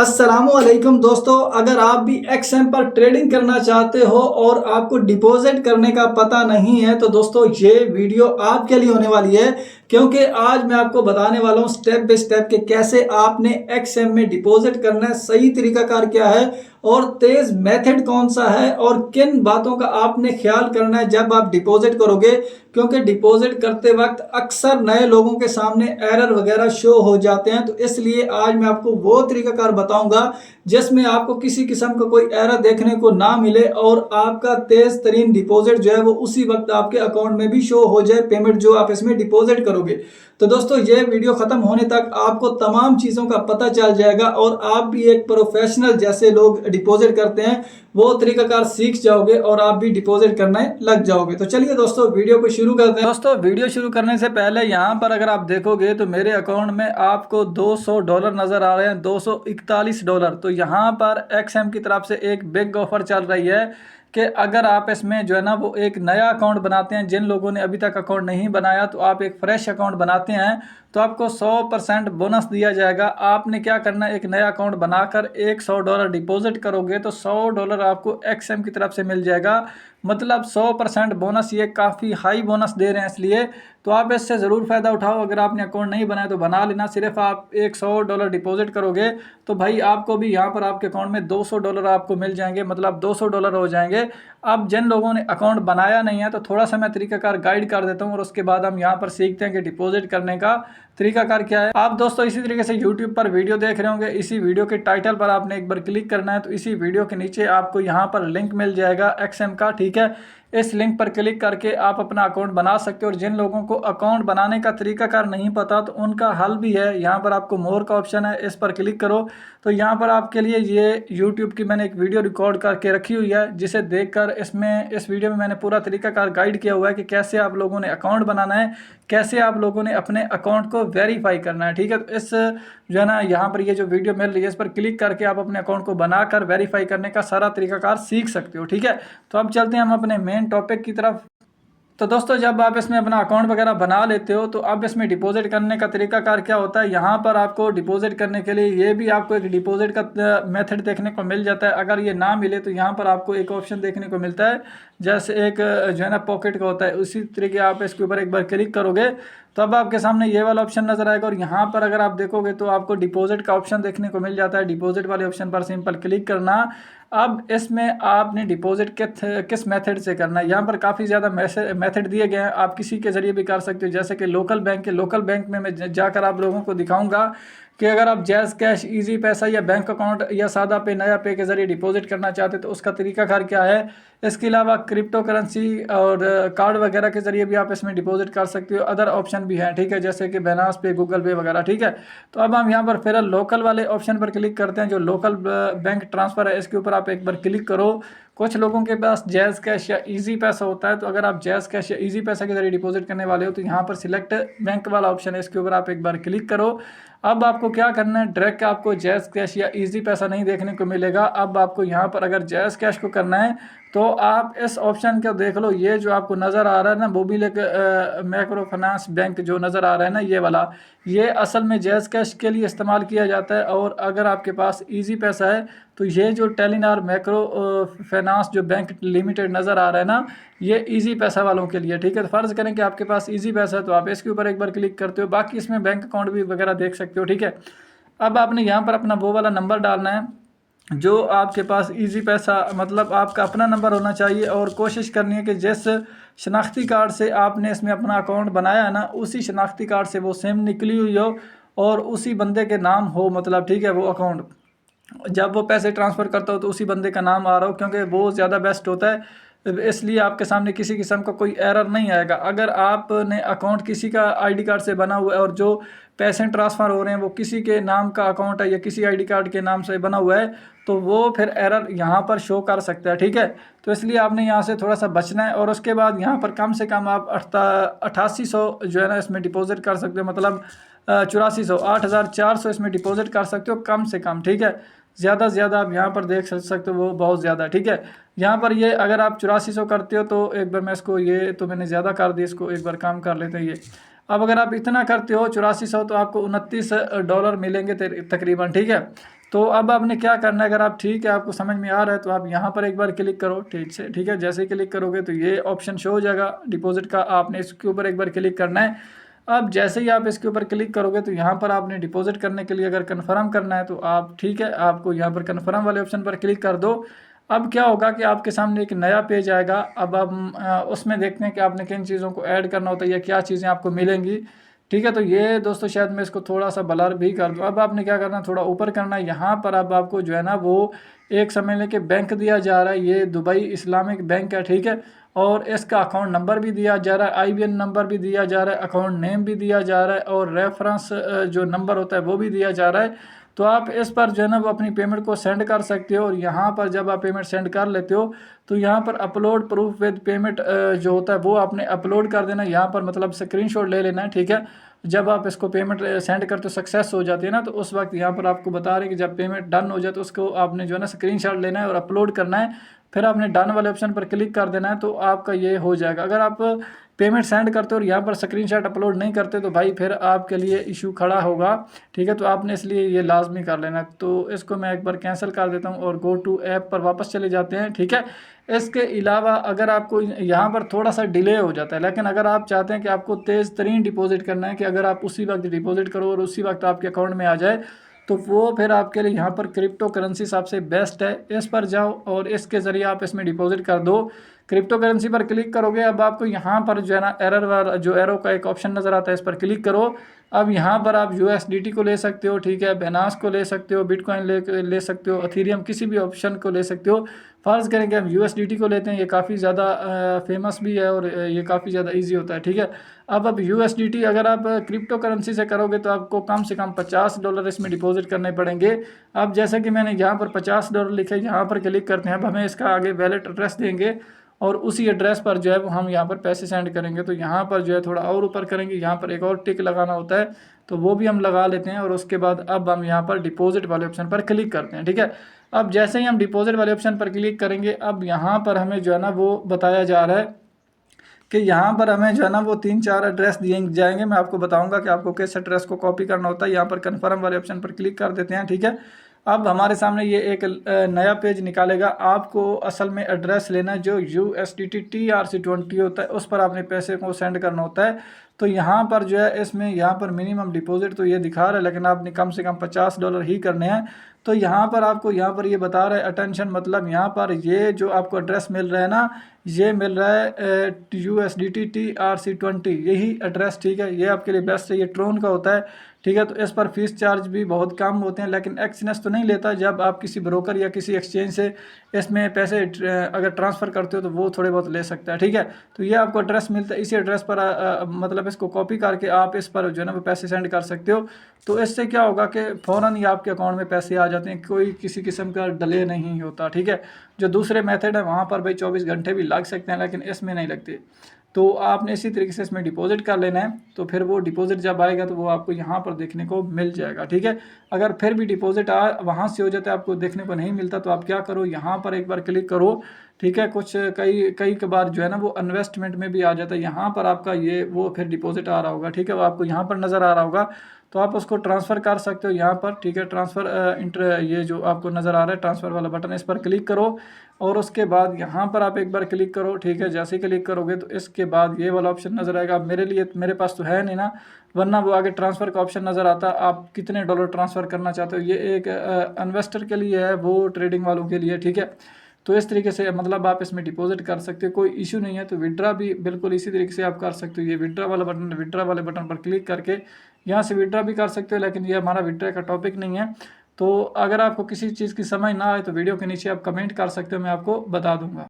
अस्सलामुअलैकुम दोस्तों, अगर आप भी एक्सएम पर ट्रेडिंग करना चाहते हो और आपको डिपॉजिट करने का पता नहीं है तो दोस्तों ये वीडियो आपके लिए होने वाली है। क्योंकि आज मैं आपको बताने वाला हूँ स्टेप बाय स्टेप के कैसे आपने एक्सएम में डिपॉजिट करना है, सही तरीकाकार क्या है और तेज मेथड कौन सा है और किन बातों का आपने ख्याल करना है जब आप डिपॉजिट करोगे। क्योंकि डिपॉजिट करते वक्त अक्सर नए लोगों के सामने एरर वगैरह शो हो जाते हैं, तो इसलिए आज मैं आपको वो तरीकाकार बताऊंगा जिसमें आपको किसी किस्म का कोई एरर देखने को ना मिले और आपका तेज तरीन डिपॉजिट जो है वो उसी वक्त आपके अकाउंट में भी शो हो जाए, पेमेंट जो आप इसमें डिपॉजिट करोगे। तो दोस्तों ये वीडियो खत्म होने तक आपको तमाम चीज़ों का पता चल जाएगा और आप भी एक प्रोफेशनल जैसे लोग डिपॉजिट करते हैं वो तरीकाकार सीख जाओगे और आप भी डिपॉजिट करने लग जाओगे। तो चलिए दोस्तों वीडियो को शुरू करते हैं। दोस्तों वीडियो शुरू करने से पहले यहाँ पर अगर आप देखोगे तो मेरे अकाउंट में आपको $200 नज़र आ रहे हैं, $241। तो यहाँ पर एक्सएम की तरफ से एक बिग ऑफर चल रही है कि अगर आप इसमें जो है ना वो एक नया अकाउंट बनाते हैं, जिन लोगों ने अभी तक अकाउंट नहीं बनाया तो आप एक फ्रेश अकाउंट बनाते हैं तो आपको 100% बोनस दिया जाएगा। आपने क्या करना है, एक नया अकाउंट बनाकर $100 डिपॉजिट करोगे तो $100 आपको एक्सएम की तरफ से मिल जाएगा। मतलब 100% बोनस, ये काफ़ी हाई बोनस दे रहे हैं, इसलिए तो आप इससे ज़रूर फ़ायदा उठाओ। अगर आपने अकाउंट नहीं बनाया तो बना लेना। सिर्फ आप $100 डिपॉजिट करोगे तो भाई आपको भी यहाँ पर आपके अकाउंट में $200 आपको मिल जाएंगे, मतलब $200 हो जाएंगे। अब जिन लोगों ने अकाउंट बनाया नहीं है तो थोड़ा सा मैं तरीकाकार गाइड कर देता हूँ और उसके बाद हम यहाँ पर सीखते हैं कि डिपॉजिट करने का तरीकाकार क्या है। आप दोस्तों इसी तरीके से YouTube पर वीडियो देख रहे होंगे, इसी वीडियो के टाइटल पर आपने एक बार क्लिक करना है तो इसी वीडियो के नीचे आपको यहाँ पर लिंक मिल जाएगा एक्सएम का, ठीक है। इस लिंक पर क्लिक करके आप अपना अकाउंट बना सकते हो और जिन लोगों को अकाउंट बनाने का तरीकाकार नहीं पता तो उनका हल भी है। यहाँ पर आपको मोर का ऑप्शन है, इस पर क्लिक करो तो यहाँ पर आपके लिए ये YouTube की मैंने एक वीडियो रिकॉर्ड करके रखी हुई है, जिसे देखकर इस वीडियो में मैंने पूरा तरीकाकार गाइड किया हुआ है कि कैसे आप लोगों ने अकाउंट बनाना है, कैसे आप लोगों ने अपने अकाउंट को वेरीफाई करना है, ठीक है। तो इस जो है ना यहाँ पर ये जो वीडियो मिल रही है इस पर क्लिक करके आप अपने अकाउंट को बनाकर वेरीफाई करने का सारा तरीकाकार सीख सकते हो, ठीक है। तो अब चलते हैं हम अपने मेन टॉपिक की तरफ। तो दोस्तों जब आप इसमें अपना अकाउंट वगैरह बना लेते हो तो अब इसमें डिपॉजिट करने का तरीकाकार क्या होता है। यहाँ पर आपको डिपॉजिट करने के लिए ये भी आपको एक डिपॉजिट का मेथड देखने को मिल जाता है। अगर ये ना मिले तो यहाँ पर आपको एक ऑप्शन देखने को मिलता है, जैसे एक जो है ना पॉकेट का होता है, उसी तरीके आप इसके ऊपर एक बार क्लिक करोगे तो अब आपके सामने ये वाला ऑप्शन नजर आएगा और यहाँ पर अगर आप देखोगे तो आपको डिपॉजिट का ऑप्शन देखने को मिल जाता है। डिपॉजिट वाले ऑप्शन पर सिंपल क्लिक करना। अब इसमें आपने डिपॉजिट किस मेथड से करना है, यहाँ पर काफ़ी ज़्यादा मेथड दिए गए हैं। आप किसी के ज़रिए भी कर सकते हो, जैसे कि लोकल बैंक में मैं जाकर आप लोगों को दिखाऊंगा कि अगर आप जैज़ कैश, इजी पैसा या बैंक अकाउंट या सादा पे, नया पे के ज़रिए डिपॉजिट करना चाहते तो उसका तरीकाकार क्या है। इसके अलावा क्रिप्टो करेंसी और कार्ड वगैरह के ज़रिए भी आप इसमें डिपॉजिट कर सकते हो। अदर ऑप्शन भी हैं, ठीक है, जैसे कि बाइनेंस पे, गूगल पे वगैरह, ठीक है। तो अब हम यहाँ पर फिर लोकल वाले ऑप्शन पर क्लिक करते हैं, जो लोकल बैंक ट्रांसफ़र है, इसके ऊपर आप एक बार क्लिक करो। कुछ लोगों के पास जैज़ कैश या इजी पैसा होता है, तो अगर आप जैज़ कैश या इजी पैसा के जरिए डिपॉजिट करने वाले हो तो यहाँ पर सिलेक्ट बैंक वाला ऑप्शन है, इसके ऊपर आप एक बार क्लिक करो। अब आपको क्या करना है, डायरेक्ट आपको जैज़ कैश या इजी पैसा नहीं देखने को मिलेगा। अब आपको यहाँ पर अगर जैज़ कैश को करना है तो आप इस ऑप्शन को देख लो, ये जो आपको नज़र आ रहा है ना, मोबिल माइक्रो फाइनेंस बैंक जो नज़र आ रहा है ना, ये वाला, ये असल में जैज़ कैश के लिए इस्तेमाल किया जाता है। और अगर आपके पास इजी पैसा है तो ये जो टेलीनार माइक्रो फाइनेंस जो बैंक लिमिटेड नज़र आ रहा है ना, ये इजी पैसा वालों के लिए, ठीक है। तो फ़र्ज़ करें कि आपके पास इजी पैसा है तो आप इसके ऊपर एक बार क्लिक करते हो, बाकी इसमें बैंक अकाउंट भी वगैरह देख सकते हो, ठीक है। अब आपने यहाँ पर अपना वो वाला नंबर डालना है जो आपके पास इजी पैसा, मतलब आपका अपना नंबर होना चाहिए और कोशिश करनी है कि जिस शनाख्ती कार्ड से आपने इसमें अपना अकाउंट बनाया है ना, उसी शनाख्ती कार्ड से वो सिम निकली हुई हो और उसी बंदे के नाम हो, मतलब ठीक है, वो अकाउंट जब वो पैसे ट्रांसफ़र करता हो तो उसी बंदे का नाम आ रहा हो, क्योंकि वो ज़्यादा बेस्ट होता है। इसलिए आपके सामने किसी किस्म का कोई एरर नहीं आएगा। अगर आपने अकाउंट किसी का आईडी कार्ड से बना हुआ है और जो पैसे ट्रांसफ़र हो रहे हैं वो किसी के नाम का अकाउंट है या किसी आईडी कार्ड के नाम से बना हुआ है तो वो फिर एरर यहाँ पर शो कर सकता है, ठीक है। तो इसलिए आपने यहाँ से थोड़ा सा बचना है। और उसके बाद यहाँ पर कम से कम आप 8800 जो है ना इसमें डिपॉजिट कर सकते हो, मतलब 8400, 8400 इसमें डिपॉजिट कर सकते हो कम से कम, ठीक है। ज़्यादा से ज़्यादा आप यहाँ पर देख सकते हो वो बहुत ज़्यादा, ठीक है। यहाँ पर ये अगर आप 8400 करते हो तो एक बार मैं इसको, ये तो मैंने ज़्यादा कर दी, इसको एक बार कम कर लेते हैं ये। अब अगर आप इतना करते हो 8400 तो आपको $29 मिलेंगे तकरीबन, ठीक है। तो अब आपने क्या करना है, अगर आप ठीक है आपको समझ में आ रहा है तो आप यहाँ पर एक बार क्लिक करो, ठीक है। जैसे ही क्लिक करोगे तो ये ऑप्शन शो हो जाएगा डिपॉजिट का, आपने इसके ऊपर एक बार क्लिक करना है। अब जैसे ही आप इसके ऊपर क्लिक करोगे तो यहाँ पर आपने डिपॉजिट करने के लिए अगर कन्फर्म करना है तो आप ठीक है आपको यहाँ पर कन्फर्म वाले ऑप्शन पर क्लिक कर दो। अब क्या होगा कि आपके सामने एक नया पेज आएगा। अब हम उसमें देखते हैं कि आपने किन चीज़ों को ऐड करना होता है या क्या चीज़ें आपको मिलेंगी, ठीक है। तो ये दोस्तों शायद मैं इसको थोड़ा सा ब्लर भी कर दूँ। अब आपने क्या करना है, थोड़ा ऊपर करना है। यहाँ पर अब आपको जो है ना वो एक समझ लें कि बैंक दिया जा रहा है, ये दुबई इस्लामिक बैंक है, ठीक है। और इसका अकाउंट नंबर भी दिया जा रहा है, IBN नंबर भी दिया जा रहा है, अकाउंट नेम भी दिया जा रहा है और रेफरेंस जो नंबर होता है वो भी दिया जा रहा है। तो आप इस पर जो है ना वो अपनी पेमेंट को सेंड कर सकते हो। और यहाँ पर जब आप पेमेंट सेंड कर लेते हो तो यहाँ पर अपलोड प्रूफ विद पेमेंट जो होता है वो आपने अपलोड कर देना। यहाँ पर मतलब स्क्रीनशॉट ले लेना है, ठीक है। जब आप इसको पेमेंट सेंड करते हो सक्सेस हो जाती है ना, तो उस वक्त यहाँ पर आपको बता रहे हैं कि जब पेमेंट डन हो जाए तो उसको आपने जो है ना स्क्रीनशॉट लेना है और अपलोड करना है। फिर आपने डन वाले ऑप्शन पर क्लिक कर देना है तो आपका ये हो जाएगा। अगर आप पेमेंट सेंड करते हो और यहाँ पर स्क्रीनशॉट अपलोड नहीं करते तो भाई फिर आपके लिए इशू खड़ा होगा, ठीक है। तो आपने इसलिए ये लाजमी कर लेना है। तो इसको मैं एक बार कैंसिल कर देता हूँ और गो टू ऐप पर वापस चले जाते हैं, ठीक है। इसके अलावा अगर आपको यहाँ पर थोड़ा सा डिले हो जाता है, लेकिन अगर आप चाहते हैं कि आपको तेज़ तरीन डिपॉजिट करना है कि अगर आप उसी वक्त डिपॉजिट करो और उसी वक्त आपके अकाउंट में आ जाए, तो वो फिर आपके लिए यहाँ पर क्रिप्टो करेंसी सबसे बेस्ट है। इस पर जाओ और इसके ज़रिए आप इसमें डिपॉजिट कर दो। क्रिप्टो करेंसी पर क्लिक करोगे, अब आपको यहाँ पर जो है ना एरो का एक ऑप्शन नज़र आता है, इस पर क्लिक करो। अब यहाँ पर आप USDT को ले सकते हो, ठीक है, बेनास को ले सकते हो, बिटकॉइन ले सकते हो, अथीरियम किसी भी ऑप्शन को ले सकते हो। फ़र्ज़ करें कि हम USDT को लेते हैं, ये काफ़ी ज़्यादा फेमस भी है और ये काफ़ी ज़्यादा ईजी होता है, ठीक है। अब USDT अगर आप क्रिप्टो करेंसी से करोगे तो आपको कम से कम $50 इसमें डिपॉजिट करने पड़ेंगे। अब जैसे कि मैंने यहाँ पर $50 लिखे, यहाँ पर क्लिक करते हैं। अब हमें इसका आगे वैलेट एड्रेस देंगे और उसी एड्रेस पर जो है वो हम यहाँ पर पैसे सेंड करेंगे। तो यहाँ पर जो है थोड़ा और ऊपर करेंगे, यहाँ पर एक और टिक लगाना होता है तो वो भी हम लगा लेते हैं। और उसके बाद अब हम यहाँ पर डिपॉजिट वाले ऑप्शन पर क्लिक करते हैं, ठीक है। अब जैसे ही हम डिपॉजिट वाले ऑप्शन पर क्लिक करेंगे, अब यहाँ पर हमें जो है ना वो बताया जा रहा है कि यहाँ पर हमें जो है ना वो 3-4 एड्रेस दिए जाएंगे। मैं आपको बताऊंगा कि आपको किस एड्रेस को कॉपी करना होता है। यहाँ पर कन्फर्म वाले ऑप्शन पर क्लिक कर देते हैं, ठीक है। अब हमारे सामने ये एक नया पेज निकालेगा। आपको असल में एड्रेस लेना जो USDT TRC20 होता है उस पर आपने पैसे को सेंड करना होता है। तो यहाँ पर जो है इसमें यहाँ पर मिनिमम डिपॉजिट तो ये दिखा रहा है, लेकिन आपने कम से कम $50 ही करने हैं। तो यहाँ पर आपको यहाँ पर ये बता रहा है अटेंशन, मतलब यहाँ पर ये जो आपको एड्रेस मिल रहा है ना, ये मिल रहा है USDT TRC20 यही एड्रेस, ठीक है। ये आपके लिए बेस्ट है, ये ट्रोन का होता है, ठीक है। तो इस पर फीस चार्ज भी बहुत कम होते हैं, लेकिन एक्सचेंज तो नहीं लेता। जब आप किसी ब्रोकर या किसी एक्सचेंज से इसमें पैसे अगर ट्रांसफ़र करते हो तो वो थोड़े बहुत ले सकता है, ठीक है। तो ये आपको एड्रेस मिलता है, इसी एड्रेस पर मतलब इसको कॉपी करके आप इस पर जो है ना वो पैसे सेंड कर सकते हो। तो इससे क्या होगा कि फ़ौरन ही आपके अकाउंट में पैसे आ जाते हैं, कोई किसी किस्म का डिले नहीं होता, ठीक है। जो दूसरे मेथड है वहाँ पर भाई 24 घंटे भी लग सकते हैं, लेकिन इसमें नहीं लगते। तो आपने इसी तरीके से इसमें डिपॉजिट कर लेना है। तो फिर वो डिपॉजिट जब आएगा तो वो आपको यहाँ पर देखने को मिल जाएगा, ठीक है। अगर फिर भी डिपॉजिट वहाँ से हो जाता है आपको देखने को नहीं मिलता, तो आप क्या करो, यहाँ पर एक बार क्लिक करो, ठीक है। कुछ कई बार जो है ना वो इन्वेस्टमेंट में भी आ जाता है। यहाँ पर आपका ये वो फिर डिपॉजिट आ रहा होगा, ठीक है, वो आपको यहाँ पर नज़र आ रहा होगा। तो आप उसको ट्रांसफ़र कर सकते हो यहाँ पर, ठीक है। ट्रांसफ़र ये जो आपको नज़र आ रहा है ट्रांसफ़र वाला बटन, इस पर क्लिक करो और उसके बाद यहाँ पर आप एक बार क्लिक करो, ठीक है। जैसे ही क्लिक करोगे तो इसके बाद ये वाला ऑप्शन नज़र आएगा। अब मेरे पास तो है नहीं ना, वरना वो आगे ट्रांसफ़र का ऑप्शन नज़र आता है, आप कितने डॉलर ट्रांसफ़र करना चाहते हो। ये एक इन्वेस्टर के लिए है, वो ट्रेडिंग वालों के लिए, ठीक है। तो इस तरीके से मतलब आप इसमें डिपॉजिट कर सकते हो, कोई इशू नहीं है। तो विड्रा भी बिल्कुल इसी तरीके से आप कर सकते हो। ये विड्रा वाला बटन, विड्रा वाले बटन पर क्लिक करके यहाँ से विड्रा भी कर सकते हो, लेकिन ये हमारा विड्रा का टॉपिक नहीं है। तो अगर आपको किसी चीज़ की समझ ना आए तो वीडियो के नीचे आप कमेंट कर सकते हो, मैं आपको बता दूंगा।